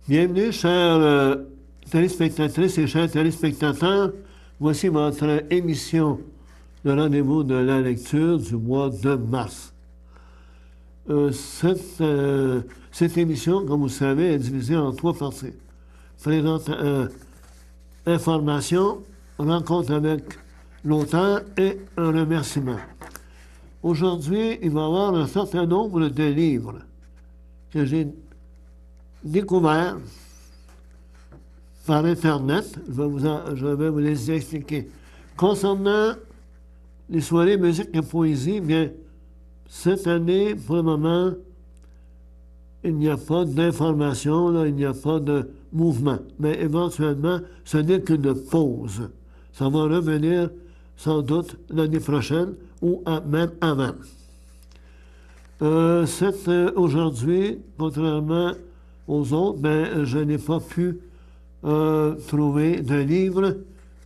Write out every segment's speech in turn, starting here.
Bienvenue, chers téléspectatrices et chers téléspectateurs. Voici votre émission, le rendez-vous de la lecture du mois de mars. Cette émission, comme vous le savez, est divisée en 3 parties. Information, rencontre avec l'auteur et un remerciement. Aujourd'hui, il va y avoir un certain nombre de livres que j'ai découverts par Internet. Je vais vous les expliquer. Concernant les soirées musique et poésie, bien, cette année, pour le moment, il n'y a pas d'information, il n'y a pas de mouvement. Mais éventuellement, ce n'est qu'une pause. Ça va revenir sans doute l'année prochaine ou même avant. Aujourd'hui, contrairement aux autres, ben, je n'ai pas pu trouver de livre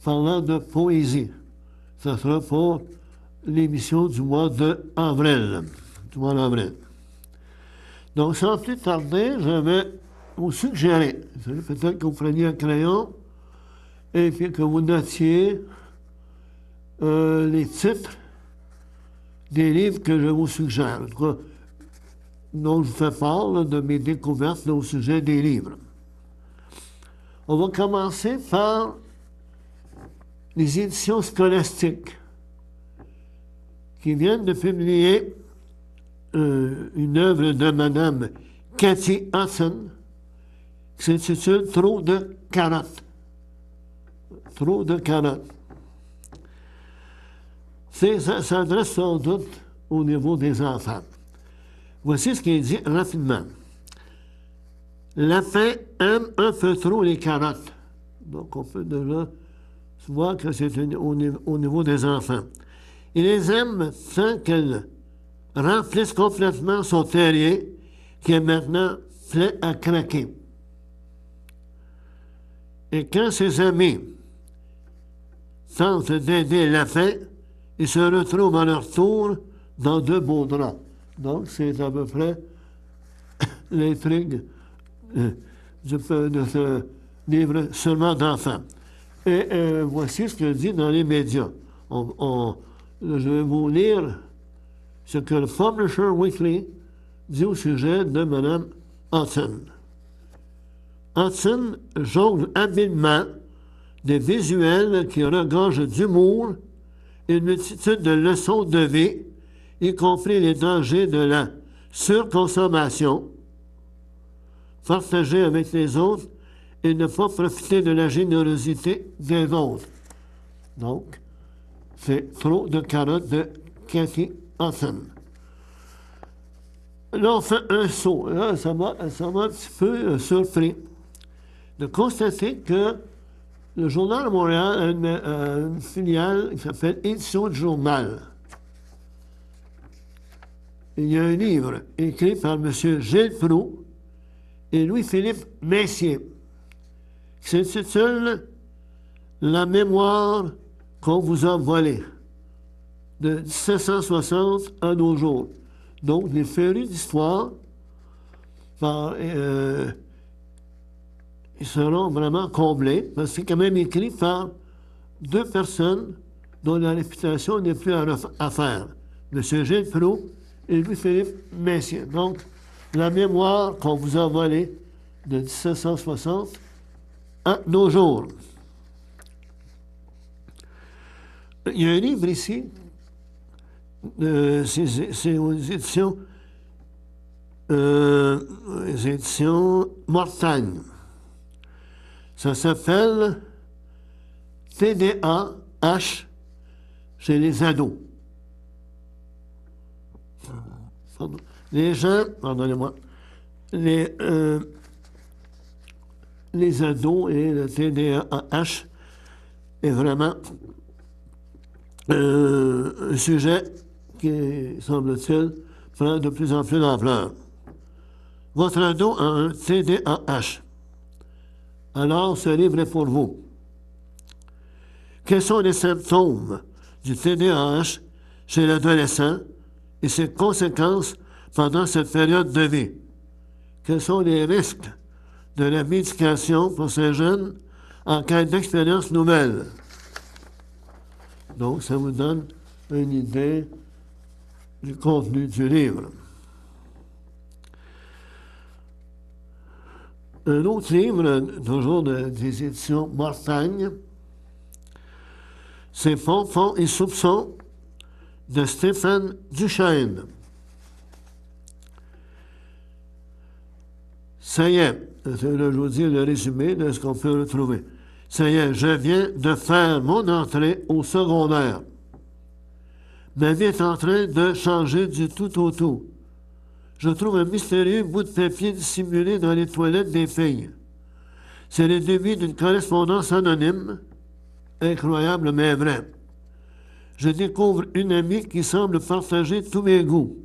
parlant de poésie. Ça sera pour l'émission du mois d'avril. Donc, sans plus tarder, je vais vous suggérer, peut-être que vous preniez un crayon et puis que vous notiez les titres des livres que je vous suggère. En tout cas, dont je vous fais part de mes découvertes au sujet des livres. On va commencer par les éditions scolastiques qui viennent de publier une œuvre de Mme Cathy Hudson qui s'intitule « Trop de carottes ». Trop de carottes. Ça s'adresse sans doute au niveau des enfants. Voici ce qui est dit rapidement. La faim aime un peu trop les carottes. Donc, on peut déjà voir que c'est au niveau des enfants. Il les aime sans qu'elles remplissent complètement son terrier, qui est maintenant plein à craquer. Et quand ses amis tentent d'aider la faim, ils se retrouvent à leur tour dans de beaux draps. Donc, c'est à peu près l'intrigue de ce livre seulement d'enfants. Et voici ce que dit dans les médias. Je vais vous lire ce que le Publisher Weekly dit au sujet de Mme Hudson. Hudson jongle habilement des visuels qui regorgent d'humour et une multitude de leçons de vie, y compris les dangers de la surconsommation, partager avec les autres et ne pas profiter de la générosité des autres. Donc, c'est Trop de carottes de Cathy Hudson. Là, on fait un saut. Là, ça m'a un petit peu surpris de constater que le Journal de Montréal a une filiale qui s'appelle Édition du Journal. Il y a un livre écrit par M. Gilles Proulx et Louis-Philippe Messier qui s'intitule « La mémoire qu'on vous a volée » de 1760 à nos jours. Donc, des férus d'histoire, ils seront vraiment comblés, parce que c'est quand même écrit par 2 personnes dont la réputation n'est plus à faire. M. Gilles Proulx et Louis-Philippe Messier. Donc, la mémoire qu'on vous a volée de 1760 à nos jours. Il y a un livre ici, c'est aux éditions Mortagne. Ça s'appelle TDAH chez les ados. Les gens, pardonnez-moi, les ados et le TDAH est vraiment un sujet qui, semble-t-il, prend de plus en plus d'ampleur. Votre ado a un TDAH. Alors, ce livre est pour vous. Quels sont les symptômes du TDAH chez l'adolescent et ses conséquences pendant cette période de vie? Quels sont les risques de la médication pour ces jeunes en quête d'expériences nouvelles. Donc, ça vous donne une idée du contenu du livre. Un autre livre, toujours des éditions Mortagne, c'est Fonds, Fonds et Soupçons de Stéphane Duchesne. Ça y est, là, je vous dis le résumé de ce qu'on peut retrouver. Ça y est, je viens de faire mon entrée au secondaire. Ma vie est en train de changer du tout au tout. Je trouve un mystérieux bout de papier dissimulé dans les toilettes des filles. C'est le début d'une correspondance anonyme, incroyable mais vraie. Je découvre une amie qui semble partager tous mes goûts.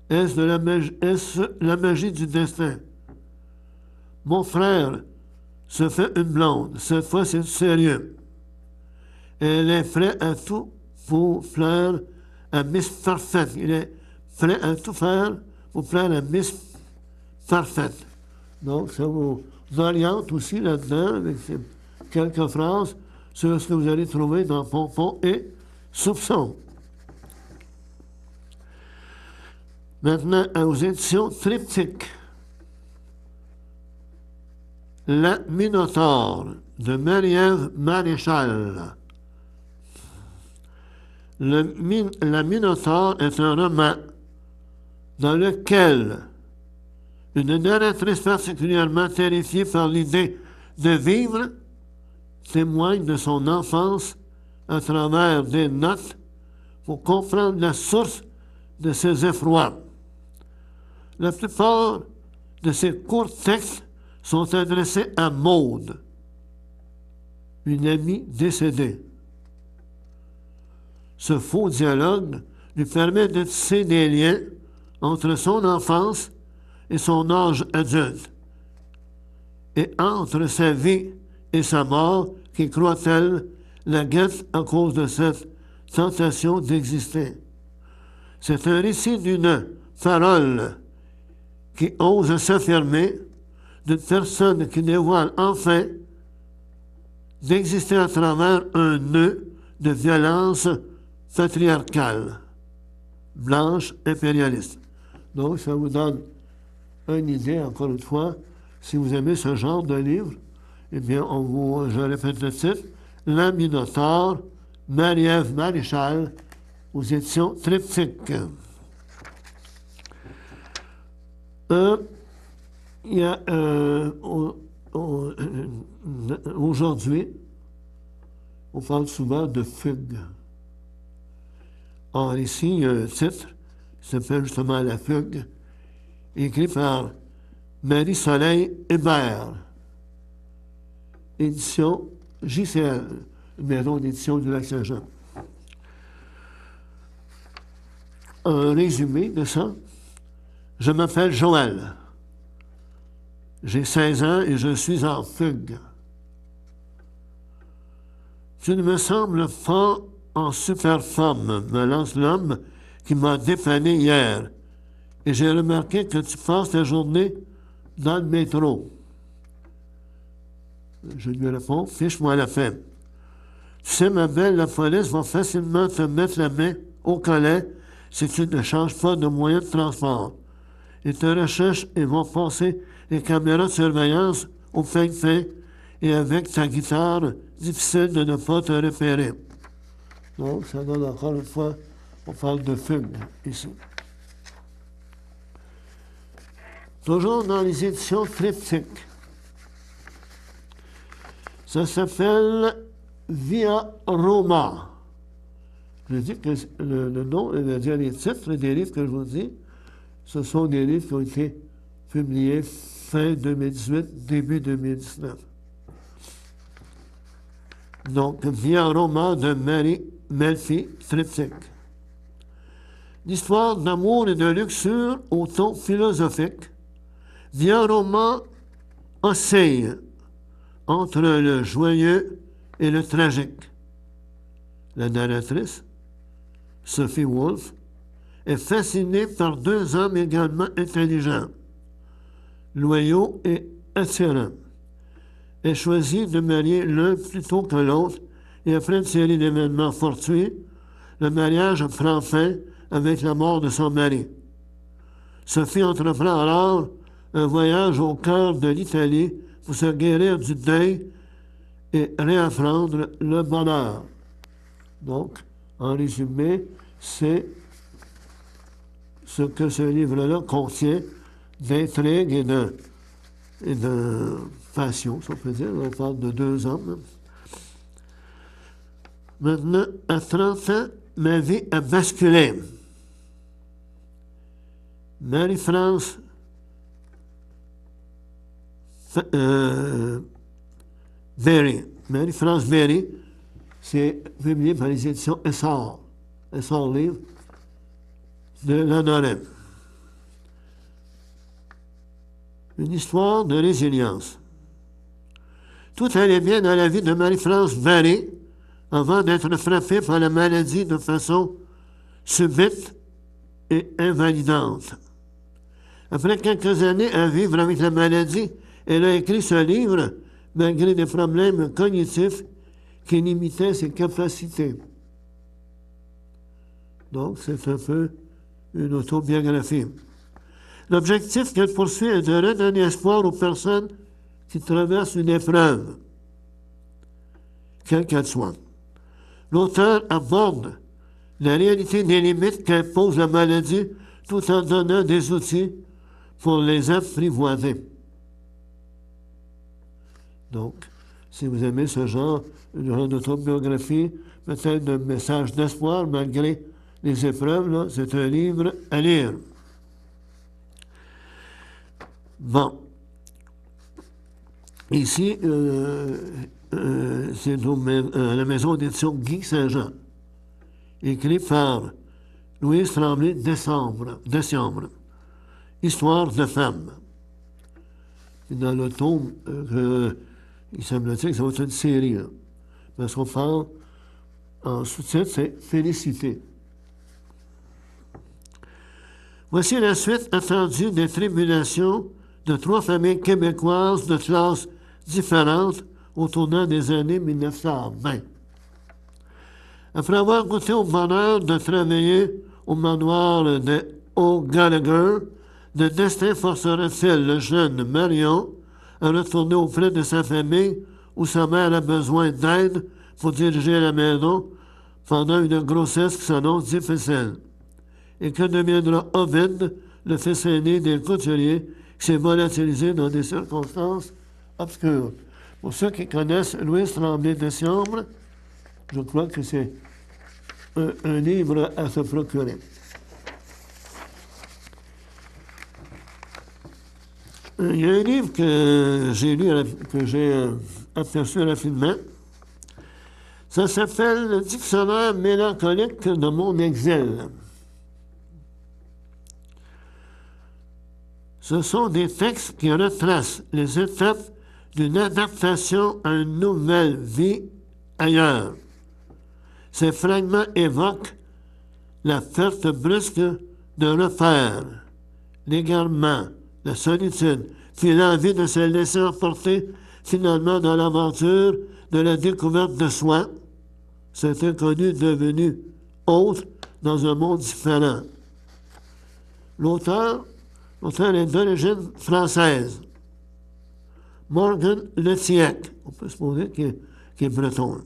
Est-ce la magie du destin? Mon frère se fait une blonde. Cette fois, c'est sérieux. Elle est prête à tout pour plaire à Miss Parfaite. Il est prêt à tout faire pour plaire à Miss Parfaite. Donc, ça vous oriente aussi là-dedans avec quelques phrases sur ce que vous allez trouver dans Pompon et Soupçon. Maintenant, aux éditions Triptyque. La Minotaure de Marie-Ève Maréchal. La Minotaure est un roman dans lequel une narratrice particulièrement terrifiée par l'idée de vivre témoigne de son enfance à travers des notes pour comprendre la source de ses effrois. La plupart de ces courts textes sont adressés à Maude, une amie décédée. Ce faux dialogue lui permet de tisser des liens entre son enfance et son âge adulte, et entre sa vie et sa mort qui, croit-elle, la guette à cause de cette tentation d'exister. C'est un récit d'une parole qui ose s'affirmer, d'une personne qui dévoile enfin d'exister à travers un nœud de violence patriarcale, blanche, impérialiste. Donc, ça vous donne une idée, encore une fois, si vous aimez ce genre de livre, eh bien, je répète le titre, La Minotaure, Marie-Ève Maréchal, aux éditions Triptyque. Il y a aujourd'hui, on parle souvent de fugue. Or, ici, il y a un titre qui s'appelle justement La fugue, écrit par Marie-Soleil Hébert, édition JCL, maison d'édition du Lac-Saint-Jean. Un résumé de ça. Je m'appelle Joël. J'ai 16 ans et je suis en fugue. Tu ne me sembles pas en super forme, me lance l'homme qui m'a dépanné hier. Et j'ai remarqué que tu passes ta journée dans le métro. Je lui réponds, fiche-moi la paix. Tu sais, ma belle, la police va facilement te mettre la main au collet si tu ne changes pas de moyen de transport. Ils te recherchent et vont passer les caméras de surveillance au fin et avec ta guitare, difficile de ne pas te repérer. Donc, ça donne encore une fois, on parle de fugue ici. Toujours dans les éditions Triptyque. Ça s'appelle Via Roma. Je dis que le nom, les titres des livres que je vous dis, ce sont des livres qui ont été publiés fin 2018, début 2019. Donc, Via Roma de Mary Melfi, Triptyque. L'histoire d'amour et de luxure au ton philosophique. Via Roma oscille entre le joyeux et le tragique. La narratrice, Sophie Wolf, est fascinée par deux hommes également intelligents, loyaux et attirant. Elle choisit de marier l'un plutôt que l'autre, et après une série d'événements fortuits, le mariage prend fin avec la mort de son mari. Sophie entreprend alors un voyage au cœur de l'Italie pour se guérir du deuil et réapprendre le bonheur. Donc, en résumé, c'est ce que ce livre-là contient d'intrigue et de passion, si on peut dire. On parle de 2 hommes. Maintenant, à 30 ans, ma vie a basculé. Marie-France Berry. Marie-France Berry, c'est publié par les éditions Essor. Essor Livre de Lanoren. Une histoire de résilience. Tout allait bien dans la vie de Marie-France Berry avant d'être frappée par la maladie de façon subite et invalidante. Après quelques années à vivre avec la maladie, elle a écrit ce livre malgré des problèmes cognitifs qui limitaient ses capacités. Donc, c'est un peu une autobiographie. L'objectif qu'elle poursuit est de redonner espoir aux personnes qui traversent une épreuve, quelle qu'elle soit. L'auteur aborde la réalité des limites qu'impose la maladie tout en donnant des outils pour les apprivoiser. Donc, si vous aimez ce genre d'autobiographie, peut-être un message d'espoir malgré les épreuves, là, c'est un livre à lire. Bon. Ici, c'est la maison d'édition Guy Saint-Jean, écrit par Louise Tremblay Décembre. Histoire de femme. Et dans le tome, il semblerait que ça va être une série, là. Parce qu'on parle, en sous-titre, c'est Félicité. Voici la suite attendue des tribulations de 3 familles québécoises de classes différentes au tournant des années 1920. Après avoir goûté au bonheur de travailler au manoir de O'Gallagher, le destin forcerait-il le jeune Marion à retourner auprès de sa famille où sa mère a besoin d'aide pour diriger la maison pendant une grossesse qui s'annonce difficile? Et que deviendra Ovid, le fils aîné des couturiers, qui s'est volatilisé dans des circonstances obscures? Pour ceux qui connaissent Louise Tremblay Décembre, je crois que c'est un livre à se procurer. Il y a un livre que j'ai lu, que j'ai aperçu rapidement. Ça s'appelle « Le dictionnaire mélancolique de mon exil ». Ce sont des textes qui retracent les étapes d'une adaptation à une nouvelle vie ailleurs. Ces fragments évoquent la perte brusque d'un repère, l'égarement, la solitude, puis l'envie de se laisser emporter finalement dans l'aventure de la découverte de soi, cet inconnu devenu autre dans un monde différent. L'auteur est d'origine française. Morgan Letiec, on peut supposer qu'il est breton,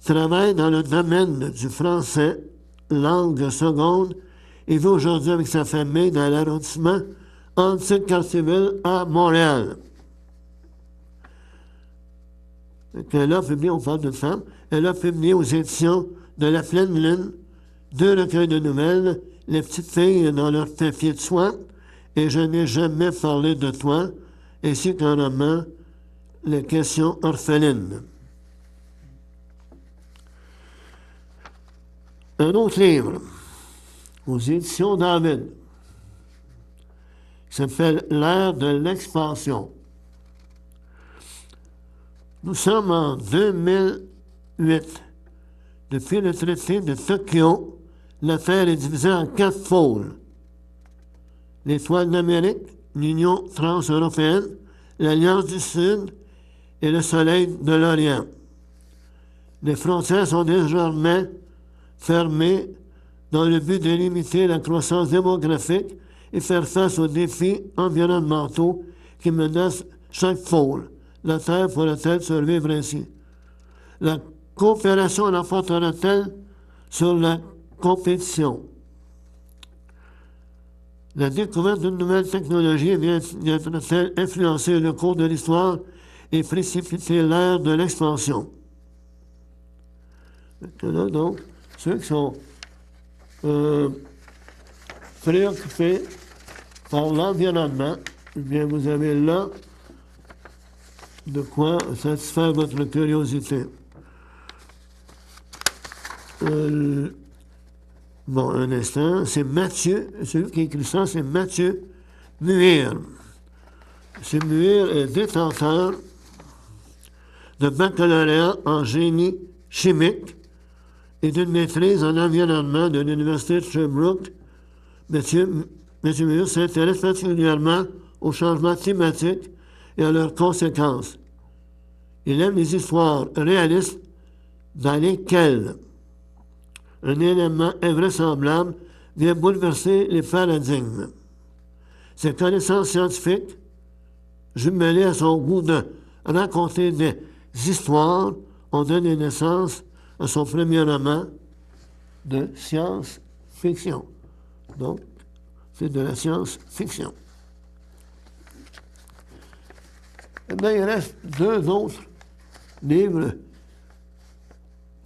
travaille dans le domaine du français, langue seconde, et vit aujourd'hui avec sa famille dans l'arrondissement Antique-Cartierville à Montréal. Elle a publié, on parle d'une femme, elle a publié aux éditions de La Pleine Lune 2 recueils de nouvelles, Les petites filles dans leur papier de soie, et Je n'ai jamais parlé de toi, ainsi qu'un roman, Les questions orphelines. Un autre livre, aux éditions David, qui s'appelle L'ère de l'expansion. Nous sommes en 2008. Depuis le traité de Tokyo, la Terre est divisée en 4 pôles. L'étoile d'Amérique, l'Union transeuropéenne, l'Alliance du Sud et le Soleil de l'Orient. Les frontières sont désormais fermées dans le but de limiter la croissance démographique et faire face aux défis environnementaux qui menacent chaque pôle. La Terre pourrait-elle survivre ainsi? La coopération l'emportera-t-elle sur la compétition? La découverte d'une nouvelle technologie viendra-t-elle influencer le cours de l'histoire et précipiter l'ère de l'expansion? Là, donc, ceux qui sont préoccupés par l'environnement, eh bien, vous avez là de quoi satisfaire votre curiosité. Bon, un instant, c'est Mathieu, celui qui écrit ça, c'est Mathieu Muir. M. Muir est détenteur de baccalauréat en génie chimique et d'une maîtrise en environnement de l'Université de Sherbrooke. M. Muir s'intéresse particulièrement aux changements climatiques et à leurs conséquences. Il aime les histoires réalistes dans lesquelles un élément invraisemblable vient bouleverser les paradigmes. Ses connaissances scientifiques, jumelées à son goût de raconter des histoires, ont donné naissance à son premier roman de science-fiction. Donc, c'est de la science-fiction. Eh bien, il reste deux autres livres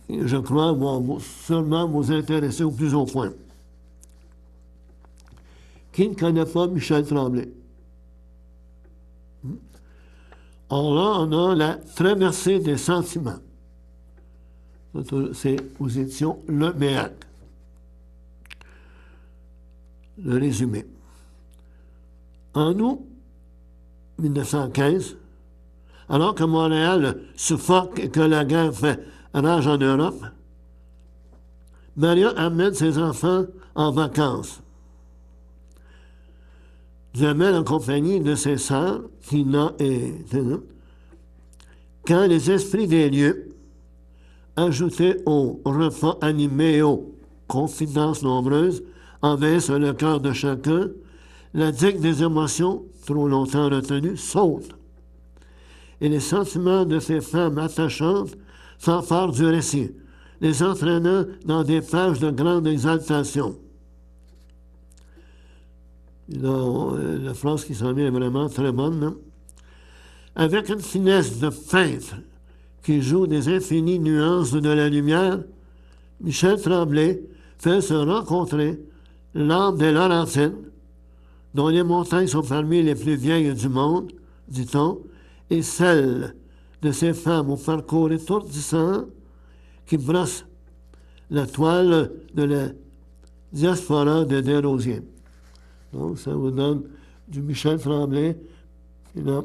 qui, je crois, vont sûrement vous intéresser au plus haut point. Qui ne connaît pas Michel Tremblay? Or là, on a la traversée des sentiments. C'est aux éditions Le Méac. Le résumé. En août 1915, alors que Montréal suffoque et que la guerre fait rage en Europe, Maria amène ses enfants en vacances. Jamel en compagnie de ses sœurs, Tina et Tina, quand les esprits des lieux, ajoutés aux repas animés et aux confidences nombreuses, envahissent le cœur de chacun, la digue des émotions, trop longtemps retenues, saute. Et les sentiments de ces femmes attachantes s'emparent du récit, les entraînant dans des pages de grande exaltation. La phrase qui s'en vient est vraiment très bonne. Hein? Avec une finesse de peintre qui joue des infinies nuances de la lumière, Michel Tremblay fait se rencontrer l'âme des Laurentines, dont les montagnes sont parmi les plus vieilles du monde, dit-on, et celle de ces femmes au parcours étourdissant qui brossent la toile de la diaspora de Desrosiers. Donc, ça vous donne du Michel Tremblay. Et là,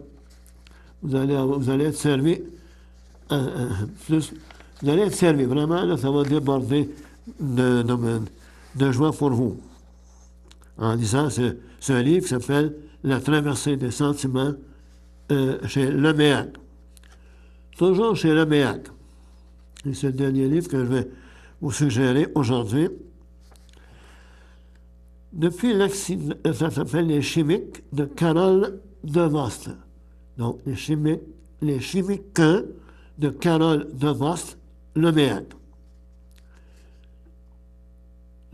vous allez être servi plus. Vous allez être servi. Vraiment, là, ça va déborder de joie pour vous. En lisant ce livre qui s'appelle La traversée des sentiments chez Le Méac. Toujours chez Le Méac. Et c'est le dernier livre que je vais vous suggérer aujourd'hui. Depuis l'accident, ça s'appelle Les Chimiques de Carole Devost. Donc, les chimiques de Carole Devost, Le Méac.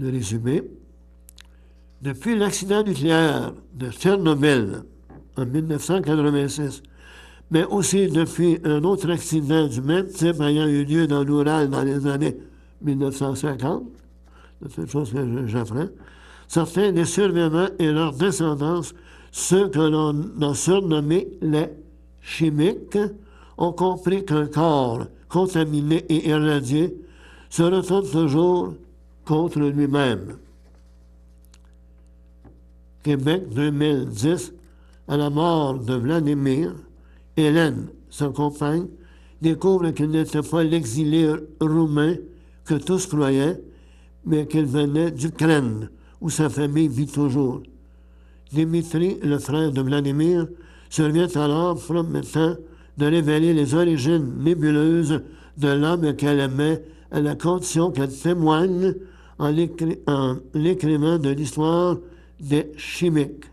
Le résumé. Depuis l'accident nucléaire de Tchernobyl en 1986, mais aussi depuis un autre accident du même type ayant eu lieu dans l'Oural dans les années 1950, c'est une chose que j'apprends, certains des survivants et leurs descendants, ceux que l'on a surnommés les chimiques, ont compris qu'un corps contaminé et irradié se retourne toujours contre lui-même. Québec 2010, à la mort de Vladimir, Hélène, sa compagne, découvre qu'il n'était pas l'exilé roumain que tous croyaient, mais qu'il venait d'Ukraine, où sa famille vit toujours. Dimitri, le frère de Vladimir, survient alors promettant de révéler les origines nébuleuses de l'homme qu'elle aimait à la condition qu'elle témoigne en l'écrivant de l'histoire des chimiques.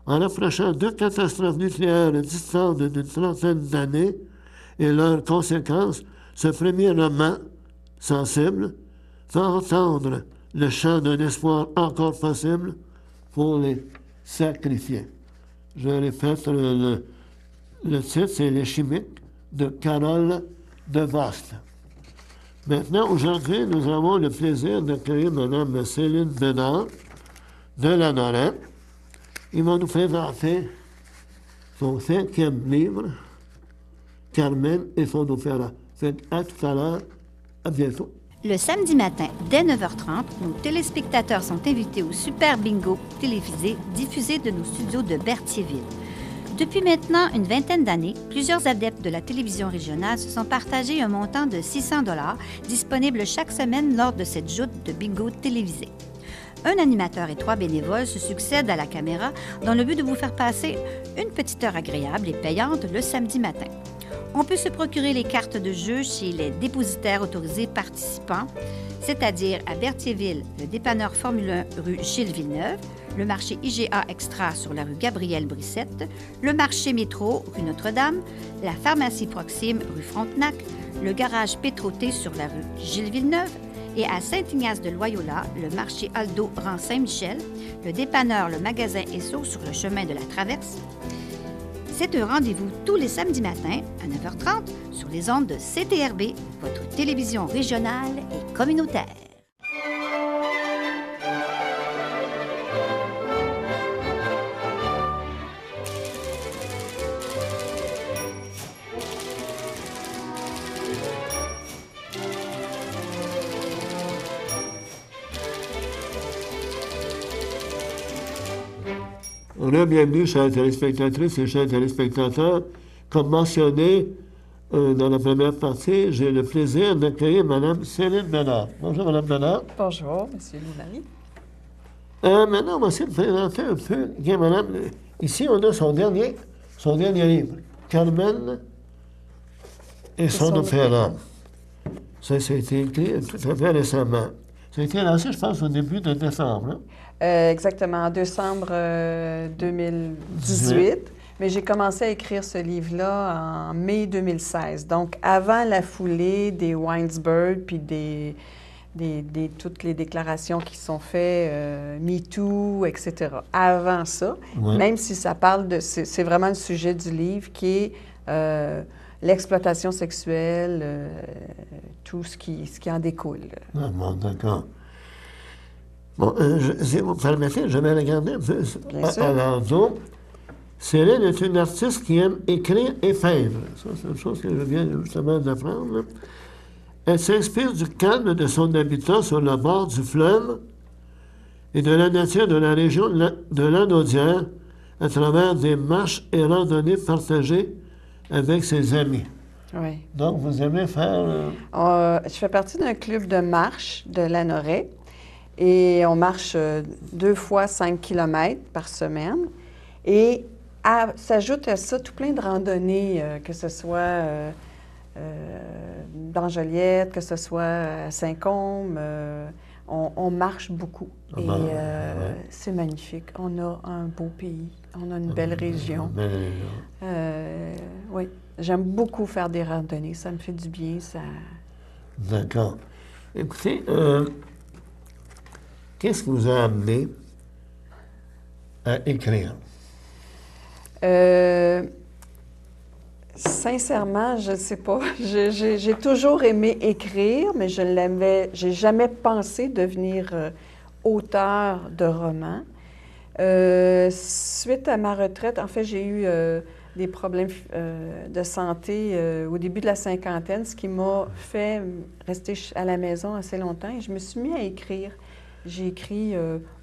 En rapprochant deux catastrophes nucléaires distantes d'une trentaine d'années et leurs conséquences, ce premier roman, sensible, fait entendre le chant d'un espoir encore possible pour les sacrifiés. Je répète, le titre, c'est Les chimiques de Carole Devaste. Maintenant, aujourd'hui, nous avons le plaisir d'accueillir Mme Céline Bédard de La Norette. Il va nous présenter son 5e livre, Carmen et son opéra. À tout à l'heure. À bientôt. Le samedi matin, dès 9h30, nos téléspectateurs sont invités au Super Bingo télévisé diffusé de nos studios de Berthierville. Depuis maintenant une vingtaine d'années, plusieurs adeptes de la télévision régionale se sont partagés un montant de 600 $ disponible chaque semaine lors de cette joute de bingo télévisé. Un animateur et 3 bénévoles se succèdent à la caméra dans le but de vous faire passer une petite heure agréable et payante le samedi matin. On peut se procurer les cartes de jeu chez les dépositaires autorisés participants, c'est-à-dire à Berthierville, le dépanneur Formule 1 rue Gilles Villeneuve, le marché IGA Extra sur la rue Gabriel-Brissette, le marché Métro rue Notre-Dame, la pharmacie Proxime rue Frontenac, le garage Pétroté sur la rue Gilles Villeneuve et à Saint-Ignace-de-Loyola, le marché Aldo rang Saint-Michel, le dépanneur Le Magasin Esso sur le chemin de la Traverse. C'est un rendez-vous tous les samedis matins à 9h30 sur les ondes de CTRB, votre télévision régionale et communautaire. Bienvenue, chers téléspectatrices et chers téléspectateurs. Comme mentionné dans la première partie, j'ai le plaisir d'accueillir Mme Céline Bédard. Bonjour, Mme Bédard. Bonjour, M. Lounami. Maintenant, on va essayer de présenter un peu. Bien, Madame, ici, on a son dernier livre, Carmen et son opéra. Ça a été écrit tout à fait récemment. Ça a été lancé, je pense, au début de décembre. Hein? Exactement, en décembre 2018. Mais j'ai commencé à écrire ce livre-là en mai 2016. Donc, avant la foulée des Weinsberg, puis toutes les déclarations qui sont faites, MeToo, etc. Avant ça, même si ça parle de... C'est vraiment le sujet du livre qui est l'exploitation sexuelle, tout ce qui en découle. Ah bon, d'accord. Bon, si vous me permettez, je vais regarder un peu à l'endos. Céline est une artiste qui aime écrire et peindre. Ça, c'est une chose que je viens justement d'apprendre. Elle s'inspire du calme de son habitat sur le bord du fleuve et de la nature de la région de Lanaudière à travers des marches et randonnées partagées avec ses amis. Oui. Donc, vous aimez faire... Je fais partie d'un club de marche de Lanoret et on marche 2 fois 5 km par semaine. Et s'ajoute à ça tout plein de randonnées, que ce soit dans Joliette, que ce soit à Saint-Côme. On marche beaucoup et c'est magnifique. On a un beau pays, on a une belle région. Oui, j'aime beaucoup faire des randonnées, ça me fait du bien. Ça... D'accord. Écoutez, qu'est-ce qui vous a amené à écrire? Sincèrement, je ne sais pas. J'ai toujours aimé écrire, mais j'ai jamais pensé devenir auteur de romans. Suite à ma retraite, en fait, j'ai eu des problèmes de santé au début de la cinquantaine, ce qui m'a fait rester à la maison assez longtemps et je me suis mis à écrire. J'ai écrit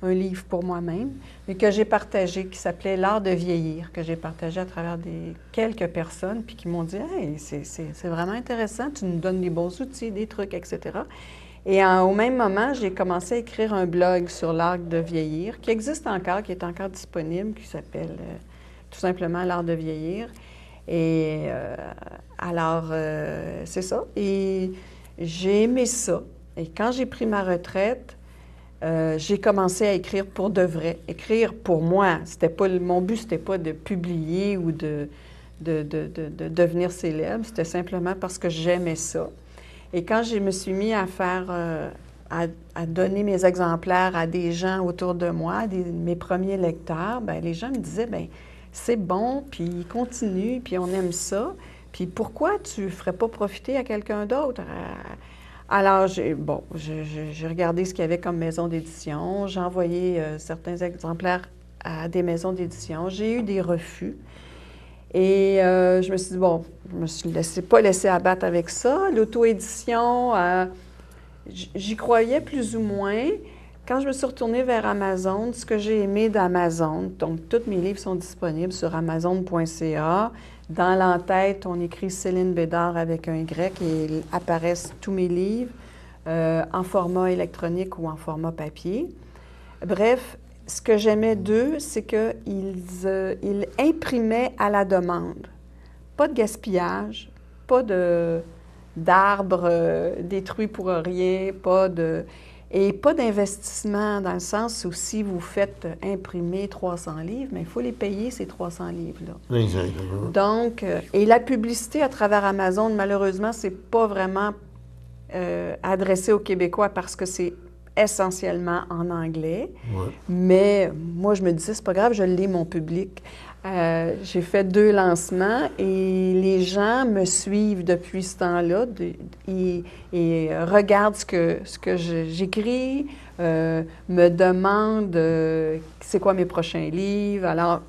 un livre pour moi-même, mais que j'ai partagé, qui s'appelait « L'art de vieillir », que j'ai partagé à travers quelques personnes, puis qui m'ont dit « Hey, c'est vraiment intéressant, tu nous donnes des bons outils, des trucs, etc. » Et au même moment, j'ai commencé à écrire un blog sur l'art de vieillir, qui existe encore, qui est encore disponible, qui s'appelle tout simplement l'art de vieillir. Et alors, c'est ça. Et j'ai aimé ça. Et quand j'ai pris ma retraite, j'ai commencé à écrire pour de vrai. Écrire pour moi. C'était pas, mon but, c'était pas de publier ou de devenir célèbre. C'était simplement parce que j'aimais ça. Et quand je me suis mis à faire, à donner mes exemplaires à des gens autour de moi, mes premiers lecteurs, bien, les gens me disaient, bien, c'est bon, puis continue, puis on aime ça. Puis pourquoi tu ne ferais pas profiter à quelqu'un d'autre? Alors, j'ai regardé ce qu'il y avait comme maison d'édition. J'ai envoyé certains exemplaires à des maisons d'édition. J'ai eu des refus. Et je me suis dit, bon, je me suis pas laissé abattre avec ça. L'auto-édition, j'y croyais plus ou moins. Quand je me suis retournée vers Amazon, ce que j'ai aimé d'Amazon, donc tous mes livres sont disponibles sur amazon.ca. Dans l'entête, on écrit Céline Bédard avec un Y et apparaissent tous mes livres en format électronique ou en format papier. Bref, ce que j'aimais d'eux, c'est qu'ils imprimaient à la demande. Pas de gaspillage, pas d'arbres détruits pour rien, et pas d'investissement dans le sens où si vous faites imprimer 300 livres, mais il faut les payer, ces 300 livres-là. Exactement. Donc, et la publicité à travers Amazon, malheureusement, c'est pas vraiment adressé aux Québécois parce que c'est essentiellement en anglais. Ouais. Mais moi, je me disais, c'est pas grave, je lis mon public. J'ai fait 2 lancements et les gens me suivent depuis ce temps-là et regardent ce que j'écris, me demandent c'est quoi mes prochains livres. Alors,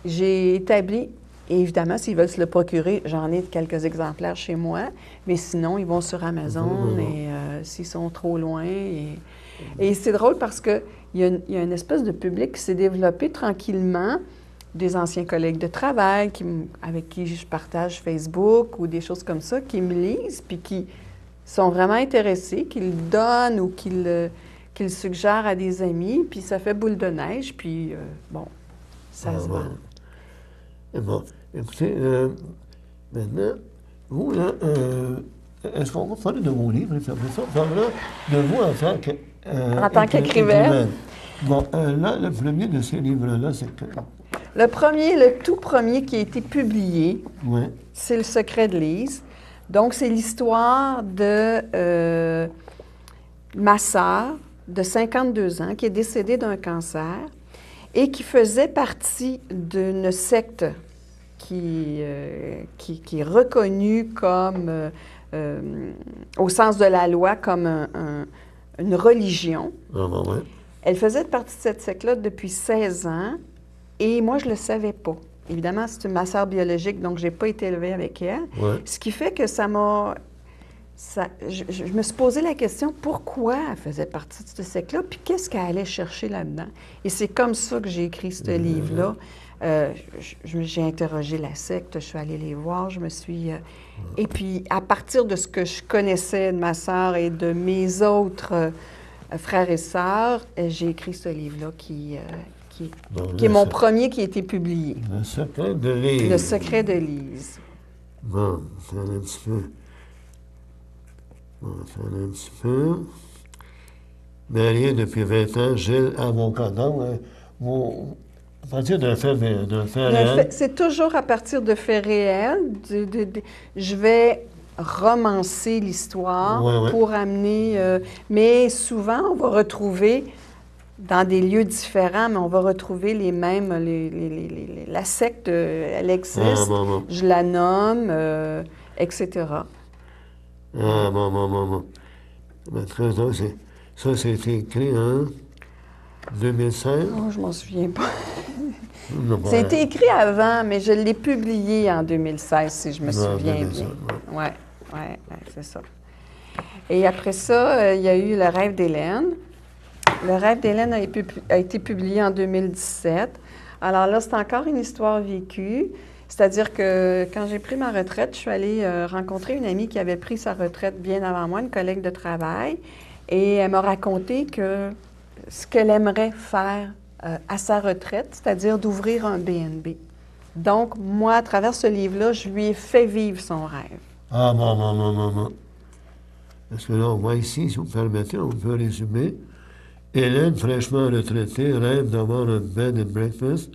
j'ai établi, et évidemment, s'ils veulent se le procurer, j'en ai quelques exemplaires chez moi, mais sinon, ils vont sur Amazon et s'ils sont trop loin. Et c'est drôle parce qu'il y a une espèce de public qui s'est développé tranquillement, des anciens collègues de travail avec qui je partage Facebook ou des choses comme ça, qui me lisent puis qui sont vraiment intéressés, qui le donnent ou qui le suggèrent à des amis, puis ça fait boule de neige, puis bon, ça se vend. Bon, écoutez, maintenant, vous, là, est-ce qu'on va parler de vos livres? Ça parlera de vous en tant qu'écrivaine. Bon, là, le premier de ces livres-là, c'est que... Le tout premier qui a été publié, Ouais. c'est Le secret de Lise. Donc, c'est l'histoire de ma sœur de 52 ans qui est décédée d'un cancer et qui faisait partie d'une secte qui est reconnue comme, au sens de la loi, comme une religion. Ah, bon, ouais. Elle faisait partie de cette secte-là depuis 16 ans. Et moi, je ne le savais pas. Évidemment, c'est ma sœur biologique, donc je n'ai pas été élevée avec elle. Ouais. Ce qui fait que je me suis posé la question, pourquoi elle faisait partie de ce secte-là, puis qu'est-ce qu'elle allait chercher là-dedans? Et c'est comme ça que j'ai écrit ce livre-là. J'ai interrogé la secte, je suis allée les voir, je me suis... Et puis, à partir de ce que je connaissais de ma sœur et de mes autres frères et sœurs, j'ai écrit ce livre-là qui est mon premier qui a été publié. Le secret de Lise. Le secret de Lise. Bon, ça allait un petit peu. Marié depuis 20 ans, Gilles, avocat. Donc, à partir d'un fait réel. C'est toujours à partir de faits réels. Je vais romancer l'histoire pour amener... mais souvent, on va retrouver... dans des lieux différents, mais on va retrouver les mêmes, la secte, elle existe, je la nomme, etc. Ah, bon. Ben, très bien, ça, c'est écrit en 2016? Oh, je m'en souviens pas. Non, ça a été écrit avant, mais je l'ai publié en 2016, si je me souviens bien. Oui, c'est ça. Et après ça, il y a eu Le rêve d'Hélène. Le rêve d'Hélène a été publié en 2017. Alors là, c'est encore une histoire vécue. C'est-à-dire que quand j'ai pris ma retraite, je suis allée rencontrer une amie qui avait pris sa retraite bien avant moi, une collègue de travail. Et elle m'a raconté que ce qu'elle aimerait faire à sa retraite, c'est-à-dire d'ouvrir un B&B. Donc, moi, à travers ce livre-là, je lui ai fait vivre son rêve. Ah, bon. Parce que là, on voit ici, si vous permettez, on peut résumer. Hélène, fraîchement retraitée, rêve d'avoir un bed and breakfast.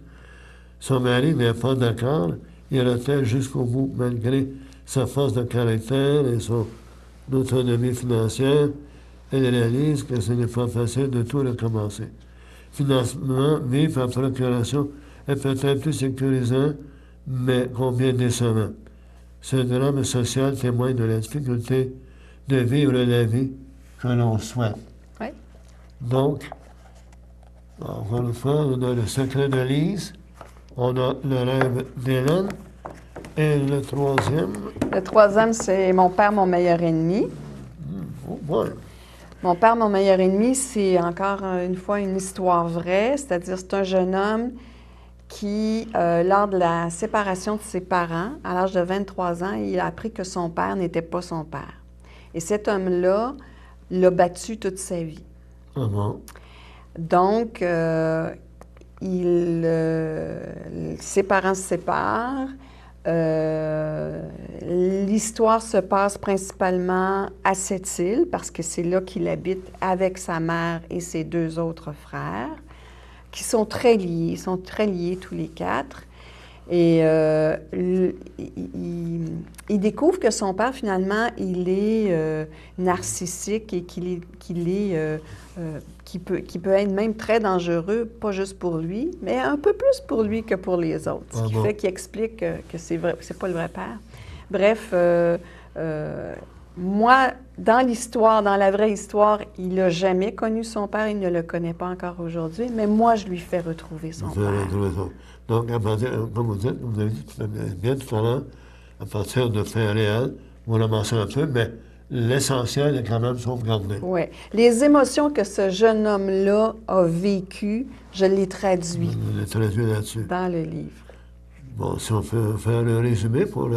Son mari n'est pas d'accord. Ira-t-elle jusqu'au bout, malgré sa force de caractère et son autonomie financière? Elle réalise que ce n'est pas facile de tout recommencer. Finalement, vivre par procuration est peut-être plus sécurisant, mais combien décevant. Ce drame social témoigne de la difficulté de vivre la vie que l'on souhaite. Oui. Donc, encore une fois, on a le secret de Lise, on a le rêve d'Hélène, et le troisième... Le troisième, c'est Mon père, mon meilleur ennemi. Oh, ouais. Mon père, mon meilleur ennemi, c'est encore une fois une histoire vraie, c'est-à-dire c'est un jeune homme qui, lors de la séparation de ses parents, à l'âge de 23 ans, il a appris que son père n'était pas son père. Et cet homme-là l'a battu toute sa vie. Ah bon. Donc, ses parents se séparent. L'histoire se passe principalement à cette île parce que c'est là qu'il habite avec sa mère et ses 2 autres frères qui sont très liés, tous les 4. Et il découvre que son père, finalement, il est narcissique et qu'il peut être même très dangereux, pas juste pour lui, mais un peu plus pour lui que pour les autres. Ce qui fait qu'il explique que c'est pas le vrai père. Bref, moi, dans l'histoire, dans la vraie histoire, il n'a jamais connu son père, il ne le connaît pas encore aujourd'hui, mais moi, je lui fais retrouver son père. Donc, à partir, comme vous dites, vous avez dit bien tout à l'heure, à partir de faits réels, vous ramassez un peu, mais l'essentiel est quand même sauvegardé. Oui. Les émotions que ce jeune homme-là a vécues, je les traduis. Je les traduis là-dessus. Dans le livre. Bon, si on peut faire le résumé pour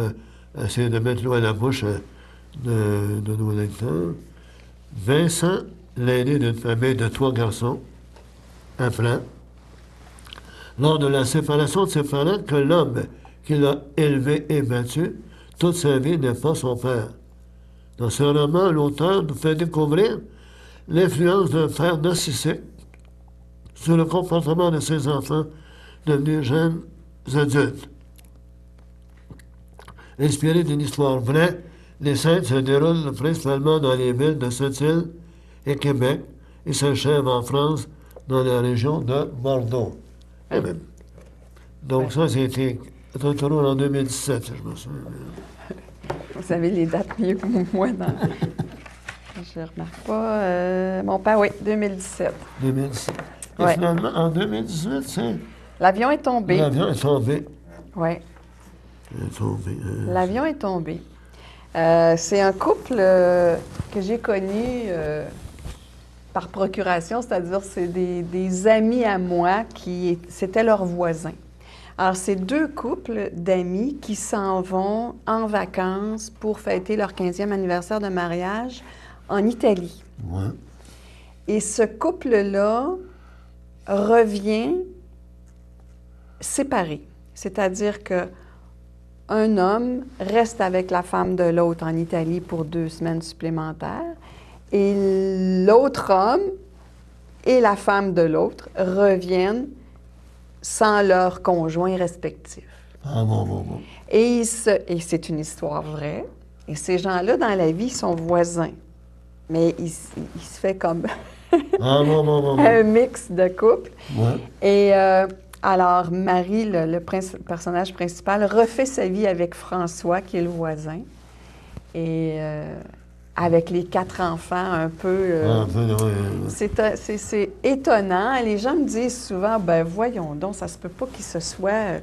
essayer de mettre l'eau à la bouche de nos lecteurs. Vincent, l'aîné d'une famille de 3 garçons, apprend, lors de la séparation de ses parents, que l'homme qui l'a élevé et battu toute sa vie n'est pas son père. Dans ce roman, l'auteur nous fait découvrir l'influence d'un père narcissique sur le comportement de ses enfants devenus jeunes adultes. Inspiré d'une histoire vraie, les scènes se déroulent principalement dans les villes de Sept-Îles et Québec et s'achèvent en France, dans la région de Bordeaux. Et même. Donc ça, c'était toujours en 2017, je me souviens. Vous avez les dates mieux que moi. Je ne remarque pas. Mon père, oui, 2017. 2017. Et ouais. Finalement, en 2018, c'est... L'avion est tombé. L'avion est tombé. Oui. L'avion est tombé. C'est un couple que j'ai connu par procuration, c'est-à-dire c'est des amis à moi c'était leurs voisins. Alors, c'est 2 couples d'amis qui s'en vont en vacances pour fêter leur 15e anniversaire de mariage en Italie. Ouais. Et ce couple-là revient séparé. C'est-à-dire qu'un homme reste avec la femme de l'autre en Italie pour 2 semaines supplémentaires et l'autre homme et la femme de l'autre reviennent sans leurs conjoints respectifs. Ah bon. Et c'est une histoire vraie. Et ces gens-là, dans la vie, sont voisins. Mais il se fait comme Ah bon. un mix de couples. Ouais. Et alors, Marie, le personnage principal, refait sa vie avec François, qui est le voisin. Et avec les 4 enfants, un peu... C'est étonnant. Les gens me disent souvent, ben voyons donc, ça se peut pas qu'ils se soient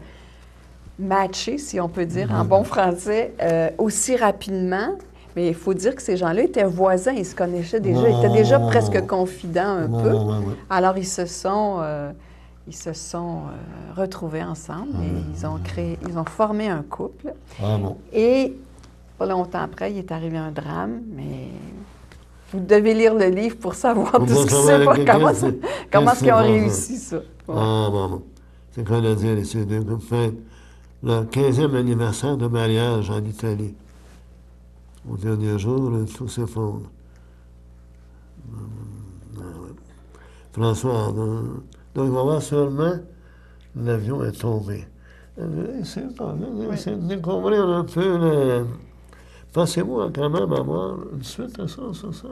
matchés, si on peut dire, en bon français, aussi rapidement. Mais il faut dire que ces gens-là étaient voisins, ils se connaissaient déjà, ils étaient déjà presque confidents un peu. Alors, ils se sont retrouvés ensemble et ils ont formé un couple. Ah bon. Et pas longtemps après, il est arrivé un drame, mais vous devez lire le livre pour savoir On tout va ce qui savoir s'est passé, comment qu'est-ce est-ce qu'ils ont qui s'est réussi ça. Ouais. Ah, bon. C'est qu'on a dit, c'est de faire le 15e anniversaire de mariage en Italie. Au dernier jour, tout s'effondre. François, donc il va y avoir seulement l'avion est tombé. C'est de découvrir un peu. Pensez-vous quand même avoir une suite à ça, ça?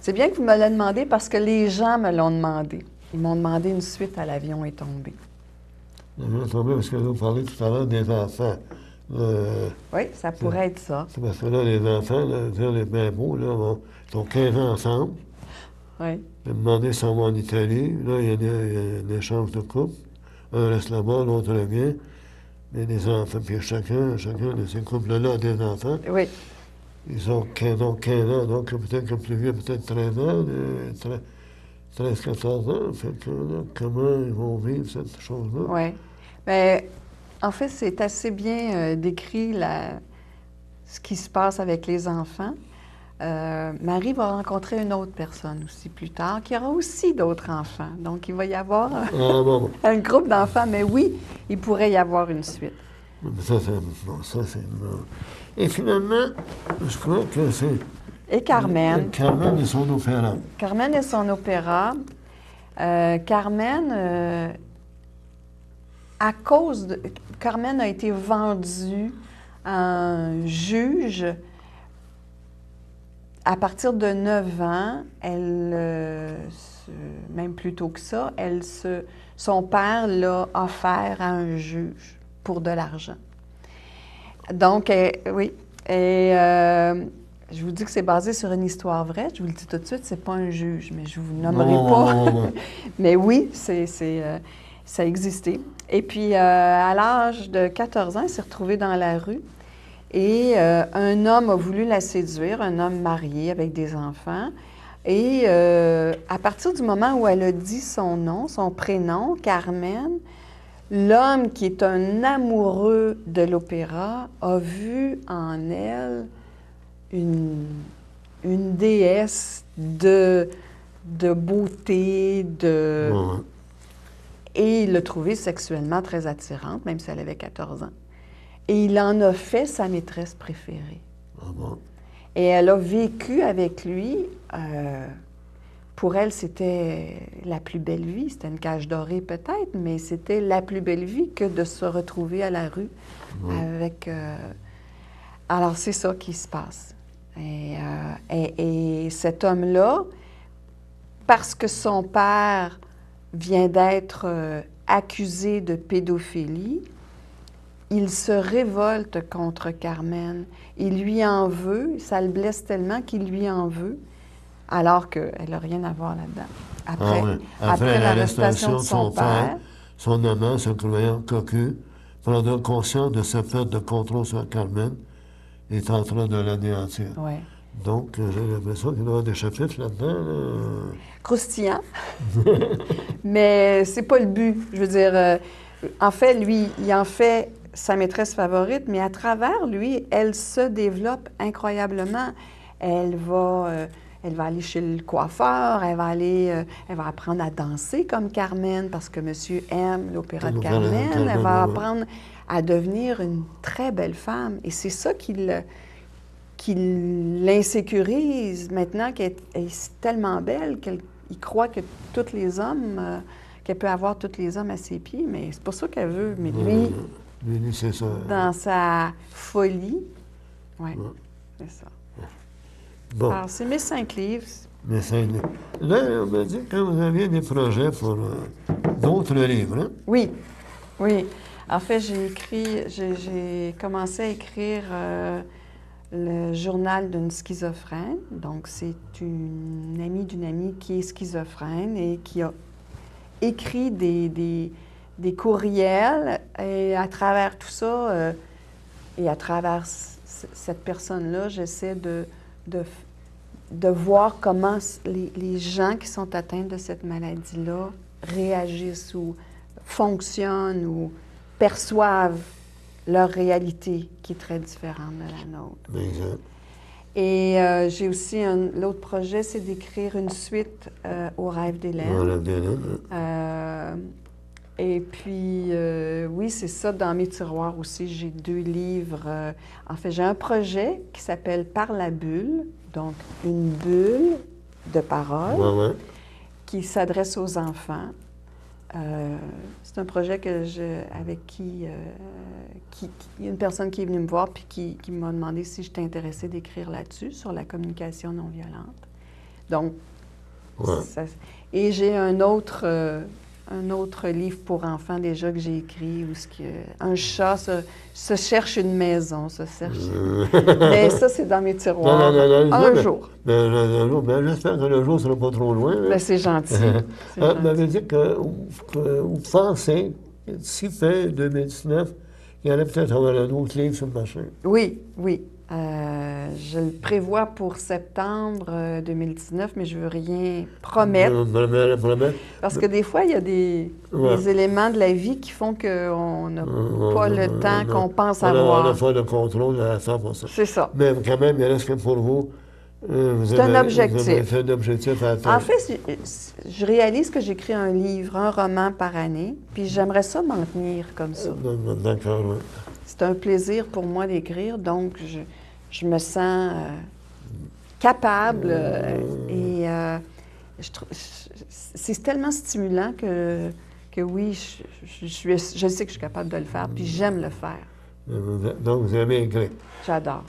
C'est bien que vous me l'ayez demandé parce que les gens me l'ont demandé. Ils m'ont demandé une suite à L'avion est tombé. L'avion est tombé parce que vous parlez tout à l'heure des enfants. Oui, ça pourrait être ça. C'est parce que là, les enfants, là, les bébés, là, ils ont 15 ans ensemble. Oui. Ils m'ont demandé si on va en Italie. Là, il y a un échange de couple. Un reste là-bas, l'autre revient. Mais les enfants, puis chacun de ces couples-là a des enfants. Oui. Ils ont 15 ans, donc peut-être que le plus vieux, peut-être 13 ans, 13, 14 ans. Fait que là, comment ils vont vivre cette chose-là? Oui. Bien, en fait, c'est assez bien décrit ce qui se passe avec les enfants. Marie va rencontrer une autre personne aussi plus tard, qui aura aussi d'autres enfants. Donc, il va y avoir un groupe d'enfants, mais oui, il pourrait y avoir une suite. Ça, c'est bon. Et finalement, je crois que c'est... Et Carmen. Carmen et son opéra. Carmen et son opéra. Carmen, Carmen a été vendue à un juge. À partir de 9 ans, même plus tôt que ça, son père l'a offert à un juge pour de l'argent. Donc, oui. Et je vous dis que c'est basé sur une histoire vraie. Je vous le dis tout de suite, c'est pas un juge, mais je vous nommerai pas. Mais oui, ça a existé. Et puis, à l'âge de 14 ans, elle s'est retrouvée dans la rue. Et un homme a voulu la séduire, un homme marié avec des enfants. Et à partir du moment où elle a dit son nom, son prénom, Carmen, l'homme qui est un amoureux de l'opéra a vu en elle une déesse de beauté, et il l'a trouvée sexuellement très attirante, même si elle avait 14 ans. Et il en a fait sa maîtresse préférée. Ah bon? Et elle a vécu avec lui. Pour elle, c'était la plus belle vie. C'était une cage dorée peut-être, mais c'était la plus belle vie que de se retrouver à la rue avec... Alors, c'est ça qui se passe. Et cet homme-là, parce que son père vient d'être accusé de pédophilie, il se révolte contre Carmen. Il lui en veut, ça le blesse tellement qu'il lui en veut, alors qu'elle n'a rien à voir là-dedans. Après l'arrestation de son père, son amant, se croyant cocu, prenant conscience de sa perte de contrôle sur Carmen, est en train de l'anéantir. Oui. Donc, j'ai l'impression qu'il doit y avoir des chapitres là-dedans. Croustillant. Mais c'est pas le but. Je veux dire, en fait, lui, il en fait sa maîtresse favorite, mais à travers lui, elle se développe incroyablement. Elle va aller chez le coiffeur, elle va apprendre à danser comme Carmen, parce que monsieur aime l'opéra de Carmen. Elle va apprendre à devenir une très belle femme. Et c'est ça qui l'insécurise maintenant, qu'elle est tellement belle qu'il croit que tous les hommes, qu'elle peut avoir tous les hommes à ses pieds, mais c'est pas ça qu'elle veut. Mais lui, c'est ça. Dans sa folie, oui, c'est ça. Bon. Alors, c'est mes 5 livres. Mes 5 livres. Là, on m'a dit que vous aviez des projets pour d'autres livres, hein? Oui, oui. En fait, j'ai commencé à écrire le journal d'une schizophrène. Donc, c'est une amie d'une amie qui est schizophrène et qui a écrit des courriels. Et à travers tout ça, et à travers cette personne-là, j'essaie de voir comment les gens qui sont atteints de cette maladie-là réagissent ou fonctionnent ou perçoivent leur réalité qui est très différente de la nôtre. Exact. Et j'ai aussi l'autre projet, c'est d'écrire une suite au Rêve d'Hélène. Voilà, d'Hélène. Et puis, oui, c'est ça, dans mes tiroirs aussi, j'ai 2 livres. En fait, j'ai un projet qui s'appelle Par la bulle, donc une bulle de parole Ouais. qui s'adresse aux enfants. C'est un projet avec qui une personne qui est venue me voir puis qui m'a demandé si j'étais intéressée d'écrire là-dessus, sur la communication non violente. Donc, et j'ai un autre livre pour enfants déjà que j'ai écrit où un chat se cherche une maison, mais ça, c'est dans mes tiroirs. Non, un jour. J'espère que le jour ne sera pas trop loin. Ben, c'est gentil. Vous m'avez dit que vous pensez, d'ici fin 2019, il y allait peut-être avoir un autre livre sur le marché. Oui. Je le prévois pour septembre 2019, mais je ne veux rien promettre. Parce que des fois, il y a des éléments de la vie qui font qu'on n'a pas le temps qu'on pense avoir. On n'a pas de contrôle à 100%. C'est ça. Mais quand même, il reste que pour vous, c'est un objectif. C'est un objectif à atteindre. En fait, je réalise que j'écris un livre, un roman par année, puis j'aimerais ça m'en tenir comme ça. D'accord, oui. C'est un plaisir pour moi d'écrire, donc je me sens capable et c'est tellement stimulant que oui, je sais que je suis capable de le faire, puis j'aime le faire. Donc, vous aimez écrire? J'adore.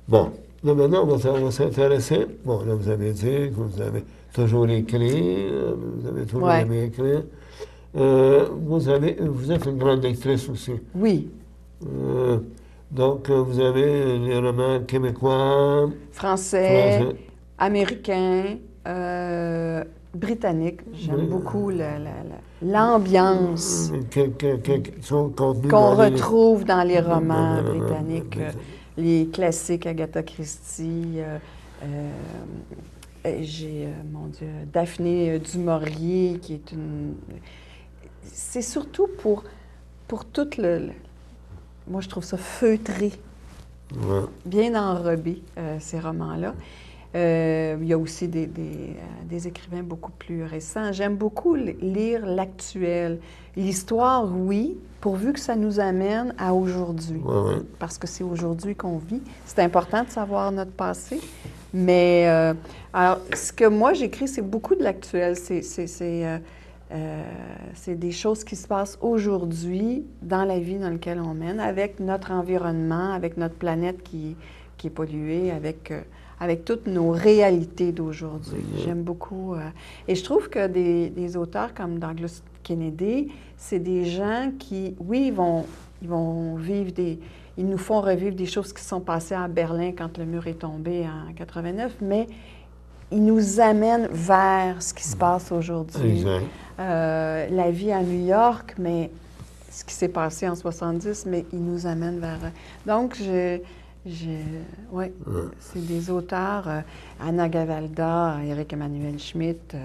Bon, là maintenant, on va s'intéresser. Bon, là, vous avez dit que vous avez toujours écrit, vous avez toujours aimé écrire. Vous êtes une grande lectrice aussi. Oui. Donc, vous avez les romans québécois, français. Américain, britannique. J'aime beaucoup l'ambiance qu'on retrouve dans les romans britanniques, les classiques Agatha Christie. J'ai, mon Dieu, Daphné du Maurier, qui est une... C'est surtout pour tout moi, je trouve ça feutré, bien enrobé, ces romans-là. Il y a aussi des écrivains beaucoup plus récents. J'aime beaucoup lire l'actuel. L'histoire, oui, pourvu que ça nous amène à aujourd'hui. Parce que c'est aujourd'hui qu'on vit. C'est important de savoir notre passé. Mais, alors, ce que moi, j'écris, c'est beaucoup de l'actuel. C'est des choses qui se passent aujourd'hui dans la vie dans laquelle on mène, avec notre environnement, avec notre planète qui est polluée, avec toutes nos réalités d'aujourd'hui. J'aime beaucoup. Et je trouve que des auteurs comme Douglas Kennedy, c'est des gens qui, oui, ils vont vivre ils nous font revivre des choses qui sont passées à Berlin quand le mur est tombé en 89, mais ils nous amènent vers ce qui se passe aujourd'hui. La vie à New York, mais ce qui s'est passé en 70, mais ils nous amènent vers... Donc, c'est des auteurs, Anna Gavalda, Éric Emmanuel Schmitt,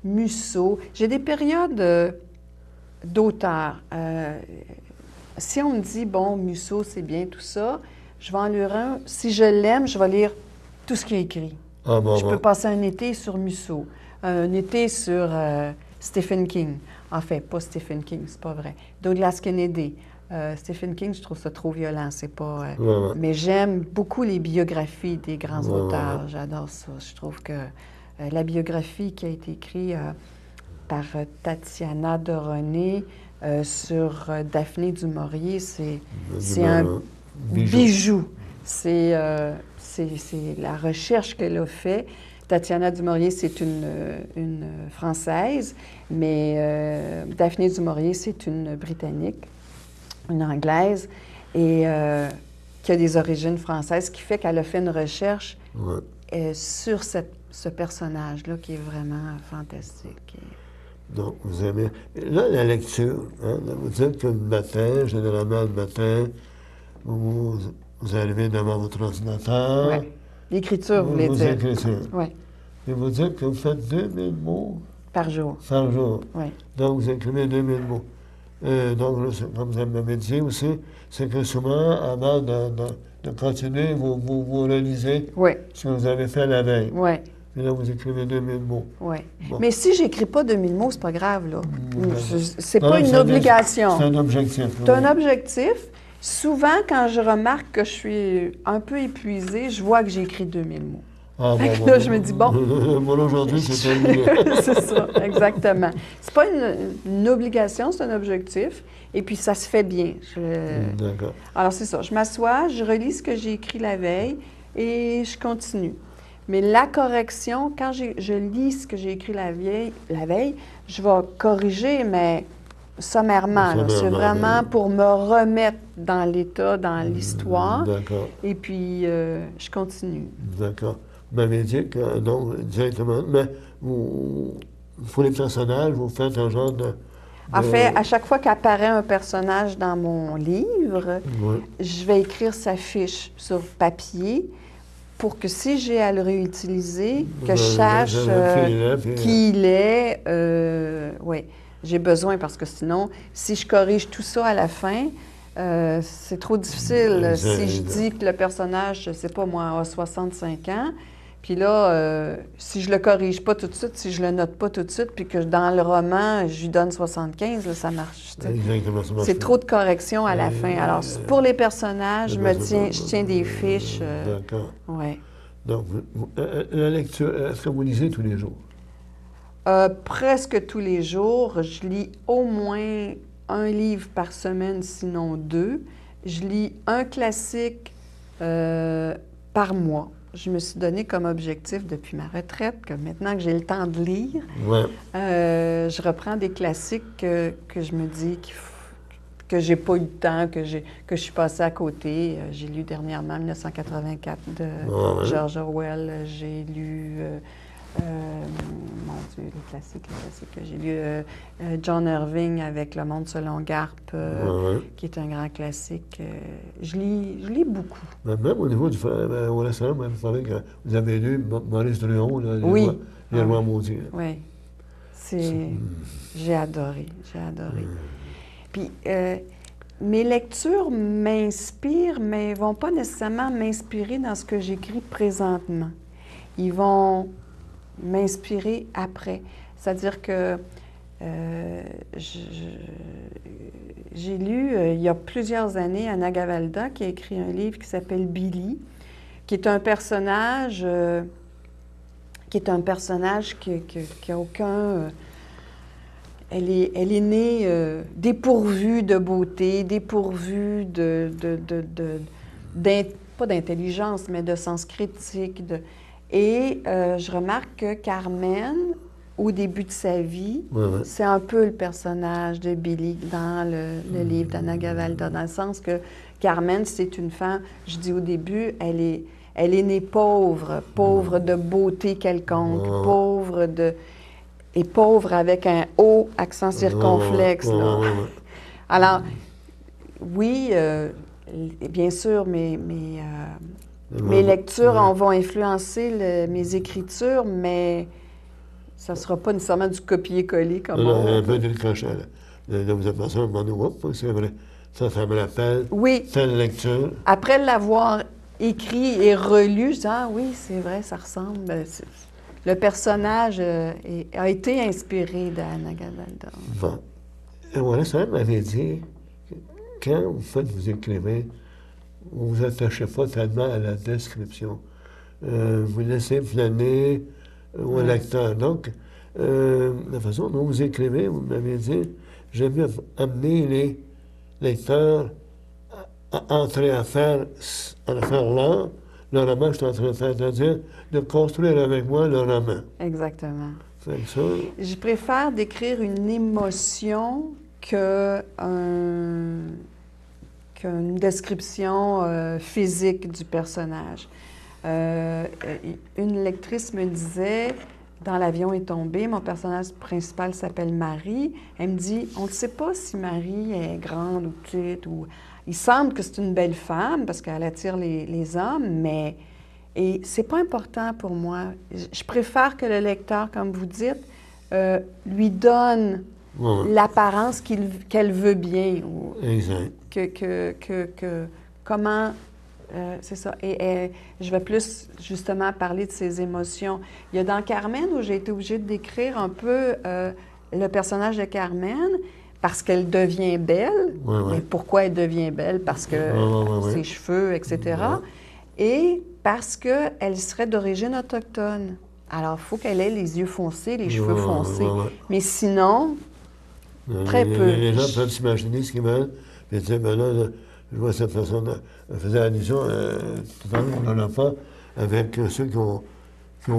Musso. J'ai des périodes d'auteurs. Si on me dit, bon, Musso, c'est bien, tout ça, je vais en lire un. Si je l'aime, je vais lire tout ce qu'il a écrit. Je peux passer un été sur Musso, un été sur Stephen King. En fait, pas Stephen King, c'est pas vrai. Douglas Kennedy. Stephen King, je trouve ça trop violent, c'est pas... Mais j'aime beaucoup les biographies des grands auteurs. J'adore ça. Je trouve que la biographie qui a été écrite par Tatiana de René sur Daphné du Maurier, c'est un bijou. C'est la recherche qu'elle a faite. Tatiana du Maurier, c'est une Française, mais Daphné du Maurier, c'est une Britannique, une Anglaise, et qui a des origines françaises, ce qui fait qu'elle a fait une recherche sur ce personnage-là qui est vraiment fantastique. Donc, vous aimez... Là, la lecture, hein, vous dites que le matin, généralement le matin, vous arrivez devant votre ordinateur. Oui. L'écriture, vous voulez dire. Oui. Et vous dites que vous faites 2000 mots. Par jour. Par jour. Oui. Donc, vous écrivez 2000 mots. Donc, là, comme vous m'avez dit aussi, c'est que souvent, avant de continuer, vous réalisez Oui, ce que vous avez fait la veille. oui, Et là, vous écrivez 2000 mots. oui. Bon. Mais si j'écris pas 2000 mots, c'est pas grave, là. C'est Non, pas une obligation. C'est un objectif. C'est un objectif. Souvent, quand je remarque que je suis un peu épuisée, je vois que j'ai écrit 2000 mots. Ah, Fait que là, je me dis, bon. Bon, aujourd'hui, c'est terminé. C'est ça, exactement. C'est pas une obligation, c'est un objectif. Et puis, ça se fait bien. D'accord. Alors, c'est ça. Je m'assois, je relis ce que j'ai écrit la veille et je continue. Mais la correction, quand je lis ce que j'ai écrit la veille, je vais corriger, mais sommairement. Là. C'est vraiment pour me remettre dans l'état, dans l'histoire. D'accord. Et puis, je continue. D'accord. Vous m'avez dit que, non, directement, mais pour les personnages, vous faites un genre de... En fait, à chaque fois qu'apparaît un personnage dans mon livre, Oui. je vais écrire sa fiche sur papier pour que si j'ai à le réutiliser, que je sache qui il est. Oui, j'ai besoin parce que sinon, si je corrige tout ça à la fin, c'est trop difficile. Si je dis que le personnage, je ne sais pas moi, a 65 ans, puis là, si je le corrige pas tout de suite, si je le note pas tout de suite, puis que dans le roman, je lui donne 75, là, ça marche. Exactement, ça marche. C'est trop de corrections à la fin. Alors, pour les personnages, je tiens des fiches. D'accord. Ouais. Donc, la lecture, est-ce que vous lisez tous les jours? Presque tous les jours. Je lis au moins un livre par semaine, sinon 2. Je lis un classique par mois. Je me suis donné comme objectif depuis ma retraite que maintenant que j'ai le temps de lire, je reprends des classiques que je me dis que j'ai pas eu le temps, que je suis passée à côté. J'ai lu dernièrement 1984 de George Orwell. J'ai lu, mon Dieu, les classiques que j'ai lu, John Irving avec Le Monde selon Garp, qui est un grand classique. Je lis beaucoup. Même au niveau au restaurant, vous savez que vous avez lu Maurice Druon, là, Les Rois maudits. Oui. J'ai adoré. Puis, mes lectures m'inspirent, mais ne vont pas nécessairement m'inspirer dans ce que j'écris présentement. Ils vont m'inspirer après. C'est-à-dire que j'ai lu, il y a plusieurs années, Anna Gavalda, qui a écrit un livre qui s'appelle Billy, qui est un personnage qui a aucun... Elle est née dépourvue de beauté, dépourvue pas d'intelligence, mais de sens critique. Et je remarque que Carmen, au début de sa vie, c'est un peu le personnage de Billy dans le livre d'Anna Gavalda, dans le sens que Carmen, c'est une femme, je dis au début, elle est née pauvre de beauté quelconque, pauvre avec un O accent circonflexe. Là. Alors, oui, bien sûr, mes lectures vont influencer mes écritures, mais ça ne sera pas nécessairement du copier-coller comme un peu du crochet. Là, vous êtes passé un moment c'est vrai. Ça me rappelle telle lecture. Après l'avoir écrit et relu, je dis, ah oui, c'est vrai, ça ressemble. Le personnage a été inspiré d'Anna Gavalda. Bon. Voilà, ça m'avait dit que quand vous écrivez, vous ne vous attachez pas tellement à la description. Vous laissez planer au lecteur. Donc, la façon dont vous écrivez, vous m'avez dit, j'aime bien amener les lecteurs à entrer à faire l'art. Le roman que je suis en train de faire, c'est-à-dire de construire avec moi le roman. Exactement. C'est ça. Je préfère décrire une émotion qu'une description physique du personnage. Une lectrice me disait, dans l'avion est tombé, mon personnage principal s'appelle Marie. Elle me dit, on ne sait pas si Marie est grande ou petite ou... Il semble que c'est une belle femme parce qu'elle attire les hommes, mais c'est pas important pour moi. Je préfère que le lecteur, comme vous dites, lui donne l'apparence qu'elle veut bien. Ou Exact. Comment... c'est ça. Et je vais plus, justement, parler de ses émotions. Il y a dans Carmen où j'ai été obligée de décrire un peu le personnage de Carmen parce qu'elle devient belle. Ouais, ouais. Mais pourquoi elle devient belle? Parce que ses cheveux, etc. Ouais. Et parce qu'elle serait d'origine autochtone. Alors, il faut qu'elle ait les yeux foncés, les cheveux foncés. Ouais. Mais sinon, très peu. Les gens peuvent s'imaginer ce qu'ils veulent. Puis dire, ben là, je vois cette personne, elle faisait allusion tout à l'heure, on n'en a pas, avec ceux qui ont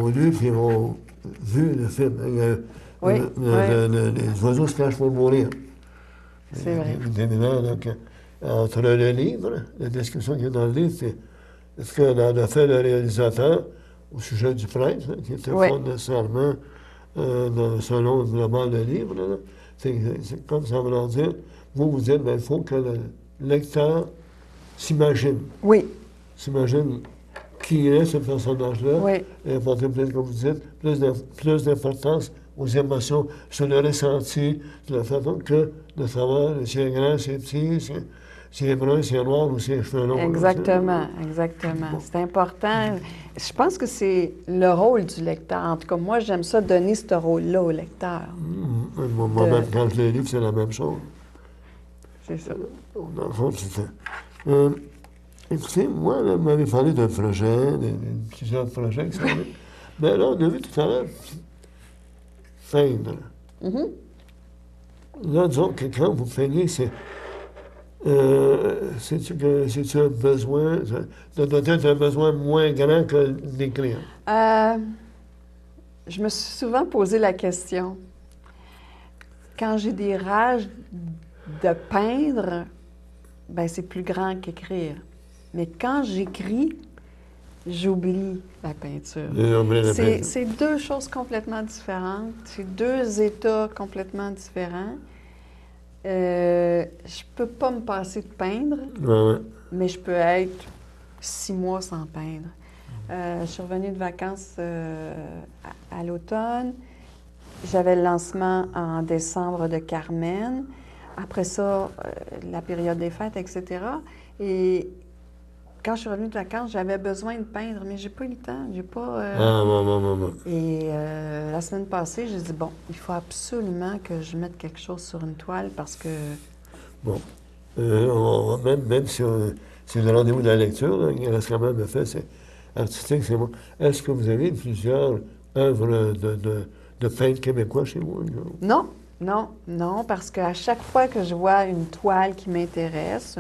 lu et qui ont vu le film. Les oiseaux se cachent pour mourir. C'est vrai. Donc, entre le livre, la description qu'il y a dans le livre, c'est ce qu'en a fait le réalisateur au sujet du prêtre, qui était fort nécessairement, selon vraiment le livre. Là. C'est comme ça veut dire, vous dites, il faut que le lecteur s'imagine. Oui. S'imagine qui est ce personnage-là. Oui. Et apporter, peut-être, comme vous dites, plus d'importance aux émotions, sur le ressenti, de la façon que de savoir si c'est grand, si c'est petit, si c'est brun, si c'est noir ou si c'est cheveux longs. Exactement, exactement. Bon. C'est important. Je pense que c'est le rôle du lecteur. En tout cas, moi, j'aime ça, donner ce rôle-là au lecteur. Moi-même, quand je les livre, c'est la même chose. C'est ça. Dans le fond, c'est ça. Écoutez, moi, là, vous m'avez parlé d'un projet, de plusieurs projets, etc. Mais là, on a vu tout à l'heure peindre. Là, disons que quand vous peignez, c'est-tu un besoin, ça doit être un besoin moins grand que d'écrire? Je me suis souvent posé la question. Quand j'ai des rages de peindre, ben c'est plus grand qu'écrire. Mais quand j'écris, j'oublie la peinture. C'est deux choses complètement différentes. C'est deux états complètement différents. Je peux pas me passer de peindre, mais je peux être 6 mois sans peindre. Je suis revenue de vacances à l'automne. J'avais le lancement en décembre de Carmen. Après ça, la période des fêtes, etc. Et quand je suis revenue de vacances, j'avais besoin de peindre, mais j'ai pas eu le temps. J'ai pas. Et la semaine passée, j'ai dit bon, il faut absolument que je mette quelque chose sur une toile parce que. Bon, même si c'est le rendez-vous de la lecture, là, il reste quand même le fait, c'est artistique, c'est bon. Est-ce que vous avez plusieurs œuvres de peintres québécois chez vous? Non, parce qu'à chaque fois que je vois une toile qui m'intéresse,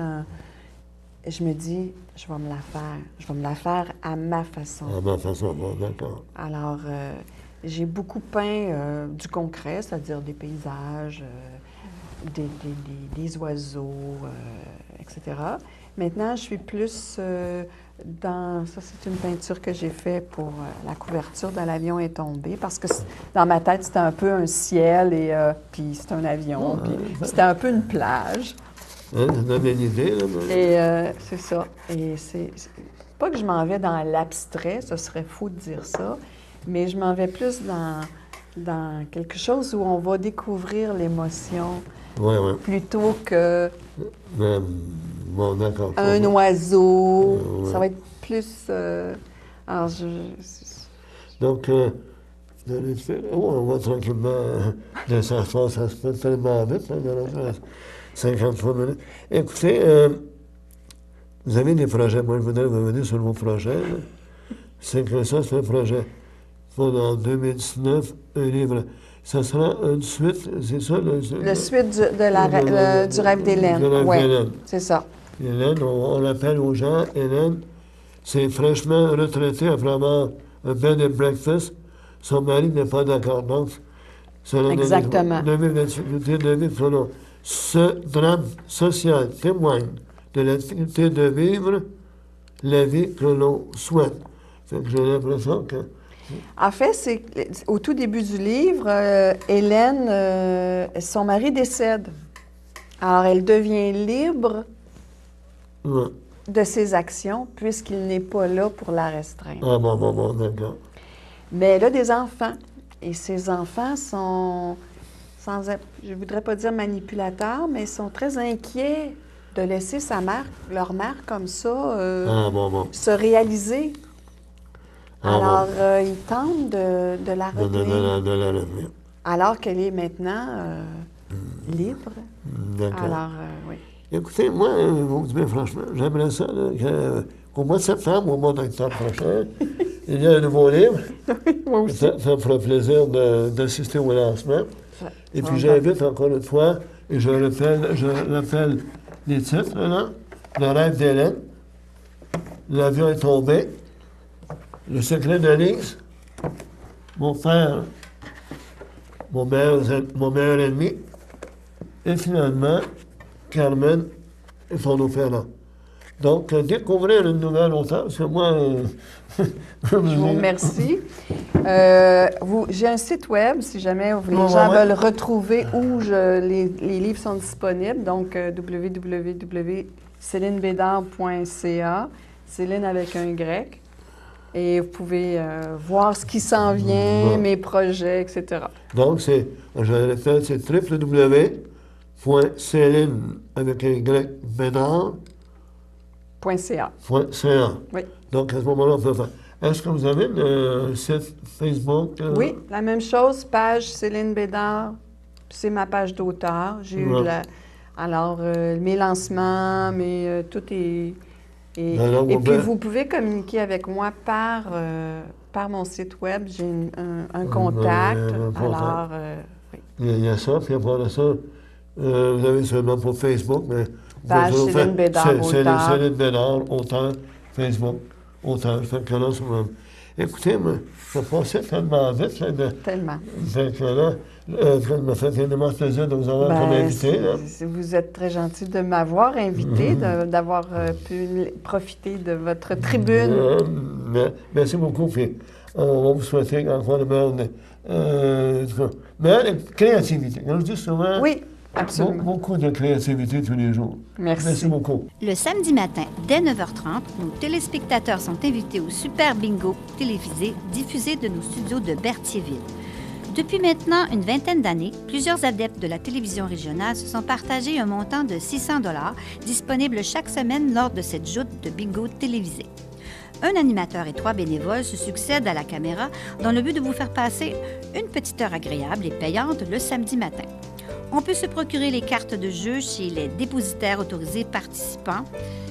je me dis, je vais me la faire. Je vais me la faire à ma façon. À ma façon, bon, d'accord. Alors, j'ai beaucoup peint du concret, c'est-à-dire des paysages, des oiseaux, etc. Maintenant, je suis plus dans... Ça, c'est une peinture que j'ai faite pour la couverture de l'avion est tombé, parce que dans ma tête, c'était un peu un ciel et puis c'est un avion, puis c'était un peu une plage. Ça donne une idée, là. Et c'est ça. Et c'est pas que je m'en vais dans l'abstrait, ce serait faux de dire ça, mais je m'en vais plus dans quelque chose où on va découvrir l'émotion plutôt que bon, d'accord. Un oiseau. Ça va être plus... alors, Donc, on va tranquillement... ça se passe tellement vite, hein, 53 minutes. Écoutez, vous avez des projets. Moi, je voudrais revenir sur vos projets. C'est que ça, c'est un projet. En 2019, un livre. Ça sera une suite, c'est ça? Le suite du rêve d'Hélène. Oui, c'est ça. Hélène, on l'appelle aux gens, Hélène, c'est fraîchement retraitée après avoir un bed and breakfast. Son mari n'est pas d'accord. Donc, exactement. 2028, selon ce drame social témoigne de la dignité de vivre la vie que l'on souhaite. Fait que j'ai l'impression que... En fait, c'est au tout début du livre, Hélène, son mari décède. Alors, elle devient libre de ses actions puisqu'il n'est pas là pour la restreindre. Ah bon, d'accord. Mais elle a des enfants. Et ces enfants sont je ne voudrais pas dire manipulateurs, mais ils sont très inquiets de laisser leur marque comme ça, se réaliser. Alors, ils tentent de la retenir. De la retenir. Alors qu'elle est maintenant libre. D'accord. Alors, oui. Écoutez, moi, vous dire franchement, j'aimerais ça qu'au mois de septembre, au mois d'octobre prochain, il y a un nouveau livre. Moi aussi. Ça me fera plaisir d'assister au lancement. Et puis j'invite encore une fois, et je rappelle les titres, là. Le rêve d'Hélène, L'avion est tombé, Le secret de Lise, Mon père, mon meilleur ennemi, et finalement, Carmen et son opéra. Donc, découvrir une nouvelle auteure, parce que moi... Je vous remercie. J'ai un site web, si jamais les gens veulent retrouver où les livres sont disponibles, donc www.célinebédard.ca, Céline avec un Y, et vous pouvez voir ce qui s'en vient, mes projets, etc. Donc, je répète, c'est www.céline avec un Y Bédard.ca. Oui. Donc, à ce moment-là, on peut faire. Est-ce que vous avez un site Facebook? Oui, la même chose, page Céline Bédard. C'est ma page d'auteur. J'ai eu mes lancements, tout est... Et puis, vous pouvez communiquer avec moi par mon site web. J'ai un contact. Alors, oui. Il y a ça, puis après ça, vous avez seulement pour Facebook, mais... Page Céline Bédard, auteur. Céline Bédard, auteur, Facebook, auteur. Fait que là, écoutez, ça passait tellement vite. Tellement. Fait que là, ça m'a fait énormément plaisir de vous avoir comme invité. Vous êtes très gentil de m'avoir invité, d'avoir pu profiter de votre tribune. Merci beaucoup. Puis on va vous souhaiter encore de meilleure créativité. Comme je dis souvent, oui, absolument. Beaucoup de créativité tous les jours. Merci beaucoup. Le samedi matin, dès 9h30, nos téléspectateurs sont invités au Super Bingo télévisé diffusé de nos studios de Berthierville. Depuis maintenant une vingtaine d'années, plusieurs adeptes de la télévision régionale se sont partagés un montant de 600 $ disponible chaque semaine lors de cette joute de bingo télévisé. Un animateur et 3 bénévoles se succèdent à la caméra dans le but de vous faire passer une petite heure agréable et payante le samedi matin. On peut se procurer les cartes de jeu chez les dépositaires autorisés participants,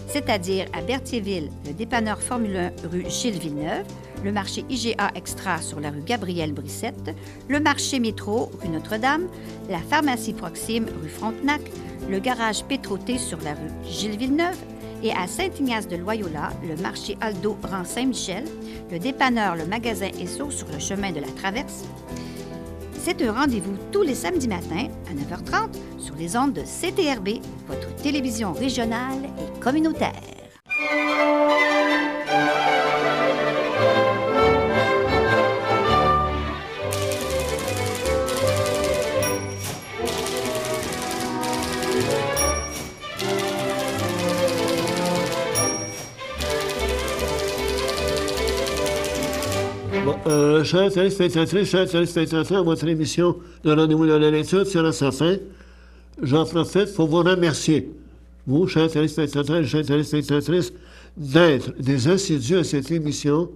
c'est-à-dire à Berthierville, le dépanneur Formule 1 rue Gilles Villeneuve, le marché IGA Extra sur la rue Gabrielle Brissette, le marché Métro rue Notre-Dame, la pharmacie Proxime rue Frontenac, le garage Pétroté sur la rue Gilles Villeneuve et à Saint-Ignace-de-Loyola, le marché Aldo rang Saint-Michel, le dépanneur Le Magasin Esso sur le chemin de la Traverse. C'est un rendez-vous tous les samedis matins à 9h30 sur les ondes de CTRB, votre télévision régionale et communautaire. Chers téléspectatrices, chers téléspectateurs, votre émission de Rendez-vous de la lecture tire à sa fin. J'en profite pour vous remercier, vous, chers téléspectateurs et chères téléspectatrices, d'être des assidus à cette émission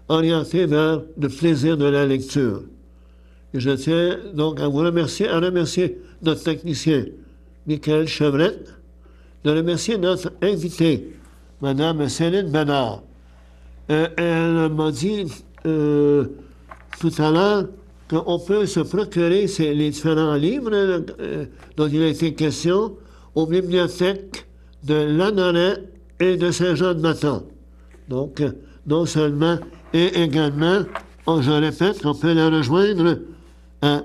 orientée vers le plaisir de la lecture. Et je tiens donc à vous remercier, notre technicien, Michael Chevrette, de remercier notre invitée, Mme Céline Bédard. Elle m'a dit tout à l'heure qu'on peut se procurer les différents livres dont il a été question aux bibliothèques de Lanoret et de Saint-Jean-de-Maton. Donc, non seulement, et également, je répète, on peut la rejoindre à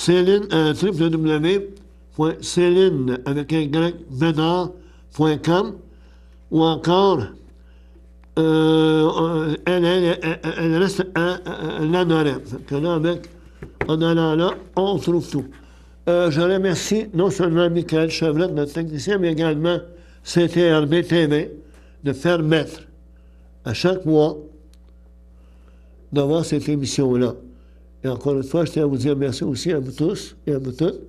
www.céline avec un Y Bédard.com ou encore elle reste à Lanoret. Que là, en allant là, on trouve tout. Je remercie non seulement Michael Chevrette, notre technicien, mais également CTRB TV de permettre à chaque mois d'avoir cette émission-là. Et encore une fois, je tiens à vous dire merci aussi à vous tous et à vous toutes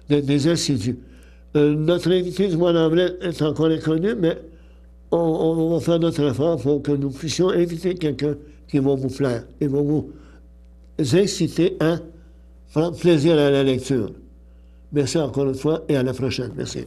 d'être des assidus. Notre invité du mois d'avril est encore inconnu, mais on va faire notre effort pour que nous puissions inviter quelqu'un qui va vous plaire et va vous inciter à prendre plaisir à la lecture. Merci encore une fois et à la prochaine. Merci.